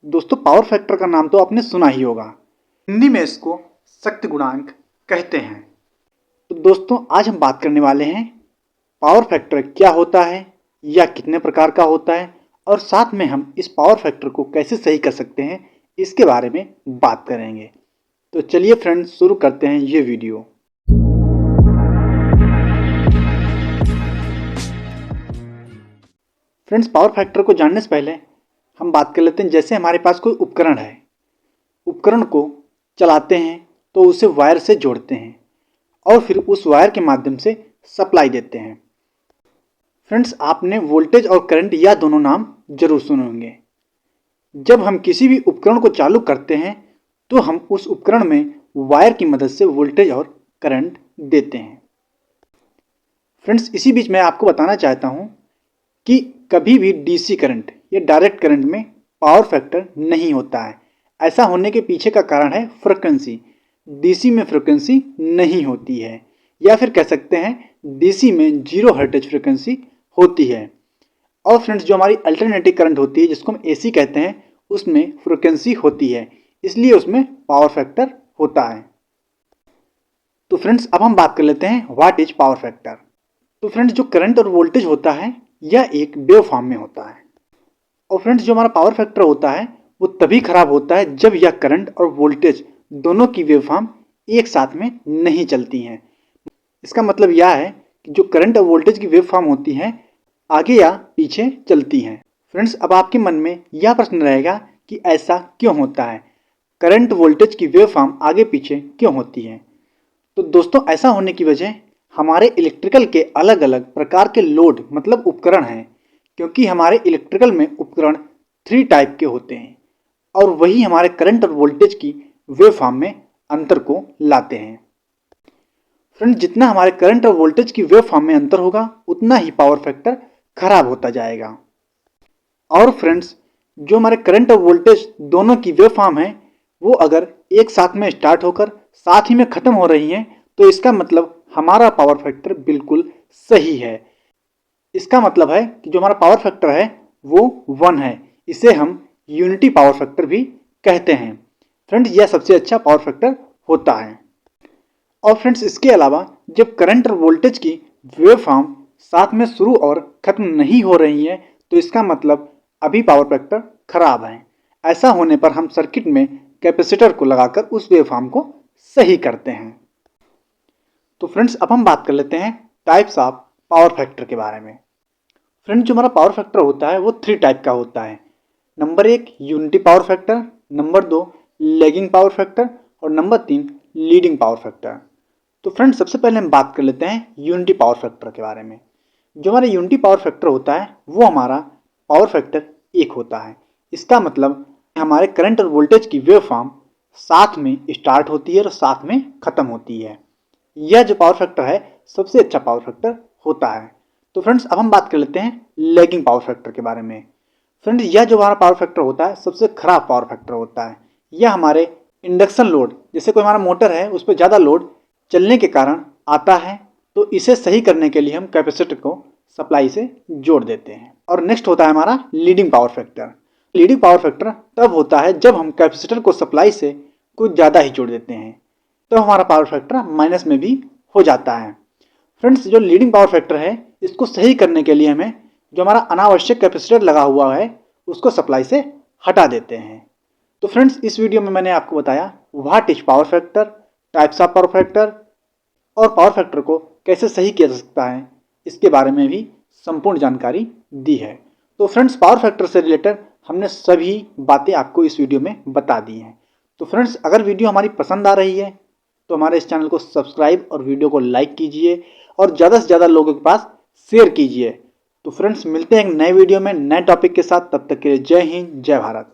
दोस्तों power factor का नाम तो आपने सुना ही होगा। हिंदी में इसको शक्ति गुणांक कहते हैं। तो दोस्तों आज हम बात करने वाले हैं पावर फैक्टर क्या होता है या कितने प्रकार का होता है और साथ में हम इस पावर फैक्टर को कैसे सही कर सकते हैं इसके बारे में बात करेंगे। तो चलिए फ्रेंड्स शुरू करते हैं ये वीडियो। फ्रेंड्स पावर फैक्टर को जानने से पहले हम बात कर लेते हैं। जैसे हमारे पास कोई उपकरण है, उपकरण को चलाते हैं तो उसे वायर से जोड़ते हैं और फिर उस वायर के माध्यम से सप्लाई देते हैं। फ्रेंड्स आपने वोल्टेज और करंट या दोनों नाम जरूर सुने होंगे। जब हम किसी भी उपकरण को चालू करते हैं तो हम उस उपकरण में वायर की मदद से वोल्टेज और करंट देते हैं। फ्रेंड्स इसी बीच मैं आपको बताना चाहता हूं कि कभी भी डीसी करंट या डायरेक्ट करंट में पावर फैक्टर नहीं होता है। ऐसा होने के पीछे का कारण है फ्रीक्वेंसी। डीसी में फ्रीक्वेंसी नहीं होती है, या फिर कह सकते हैं डीसी में 0 हर्ट्ज फ्रीक्वेंसी होती है। और फ्रेंड्स जो हमारी अल्टरनेटिव करंट होती है जिसको हम एसी कहते हैं उसमें फ्रीक्वेंसी होती है, इसलिए उसमें पावर फैक्टर होता है। तो फ्रेंड्स अब हम बात कर लेते हैं व्हाट इज पावर फैक्टर। तो फ्रेंड्स जो करंट और वोल्टेज होता है यह एक वेव फॉर्म में होता है। और फ्रेंड्स जो हमारा पावर फैक्टर होता है वो तभी खराब होता है जब यह करंट और वोल्टेज दोनों की वेव फॉर्म एक साथ में नहीं चलती हैं। इसका मतलब यह है कि जो करंट और वोल्टेज की वेव फॉर्म होती हैं आगे या पीछे चलती हैं। फ्रेंड्स अब आपके मन में यह प्रश्न रहेगा कि ऐसा क्यों होता है, करंट वोल्टेज की वेव फॉर्म आगे पीछे क्यों होती है। तो दोस्तों ऐसा होने की वजह हमारे इलेक्ट्रिकल के अलग अलग प्रकार के लोड मतलब उपकरण हैं, क्योंकि हमारे इलेक्ट्रिकल में उपकरण 3 टाइप के होते हैं और वही हमारे करंट और वोल्टेज की वेव फॉर्म में अंतर को लाते हैं। फ्रेंड जितना हमारे करंट और वोल्टेज की वेव फॉर्म में अंतर होगा उतना ही पावर फैक्टर खराब होता जाएगा। और फ्रेंड्स जो हमारे करंट और वोल्टेज दोनों की वेव फॉर्म है वो अगर एक साथ में स्टार्ट होकर साथ ही में खत्म हो रही हैं तो इसका मतलब हमारा पावर फैक्टर बिल्कुल सही है। इसका मतलब है कि जो हमारा पावर फैक्टर है वो 1 है। इसे हम यूनिटी पावर फैक्टर भी कहते हैं। फ्रेंड्स यह सबसे अच्छा पावर फैक्टर होता है। और फ्रेंड्स इसके अलावा जब करंट और वोल्टेज की वेव फॉर्म साथ में शुरू और खत्म नहीं हो रही है तो इसका मतलब अभी पावर फैक्टर खराब है। ऐसा होने पर हम सर्किट में कैपेसिटर को लगाकर उस वेव फॉर्म को सही करते हैं। तो फ्रेंड्स अब हम बात कर लेते हैं टाइप्स ऑफ पावर फैक्टर के बारे में। फ्रेंड्स जो हमारा पावर फैक्टर होता है वो 3 टाइप का होता है। Number 1 unity power factor, number 2 lagging power factor और नंबर 3 लीडिंग पावर फैक्टर। तो फ्रेंड्स सबसे पहले हम बात कर लेते हैं यूनिटी पावर फैक्टर के बारे में। जो हमारा यूनिटी पावर फैक्टर होता है वो हमारा पावर फैक्टर 1 होता है। इसका मतलब हमारे करंट और वोल्टेज की वेव फॉर्म साथ में स्टार्ट होती है और साथ में खत्म होती है। यह जो पावर फैक्टर है सबसे अच्छा पावर फैक्टर होता है। तो फ्रेंड्स अब हम बात कर लेते हैं लैगिंग पावर फैक्टर के बारे में। फ्रेंड्स यह जो हमारा पावर फैक्टर होता है सबसे खराब पावर फैक्टर होता है। यह हमारे इंडक्शन लोड, जैसे कोई हमारा मोटर है उस पर ज़्यादा लोड चलने के कारण आता है, तो इसे सही करने के लिए हम कैपेसिटर को सप्लाई से जोड़ देते हैं। और नेक्स्ट होता है हमारा leading power factor. Leading power factor तब होता है जब हम कैपेसिटर को सप्लाई से कुछ ज़्यादा ही जोड़ देते हैं, तो हमारा पावर फैक्टर माइनस में भी हो जाता है। फ्रेंड्स जो लीडिंग पावर फैक्टर है इसको सही करने के लिए हमें जो हमारा अनावश्यक कैपेसिटर लगा हुआ है उसको सप्लाई से हटा देते हैं। तो फ्रेंड्स इस वीडियो में मैंने आपको बताया what is power factor, types of power factor और पावर फैक्टर को कैसे सही किया जा सकता है इसके बारे में भी संपूर्ण जानकारी दी है। तो फ्रेंड्स पावर फैक्टर से रिलेटेड हमने सभी बातें आपको इस वीडियो में बता दी हैं। तो फ्रेंड्स अगर वीडियो हमारी पसंद आ रही है तो हमारे इस चैनल को सब्सक्राइब और वीडियो को लाइक कीजिए और ज़्यादा से ज़्यादा लोगों के पास शेयर कीजिए। तो फ्रेंड्स मिलते हैं एक नए वीडियो में नए टॉपिक के साथ। तब तक के लिए जय हिंद, जय भारत।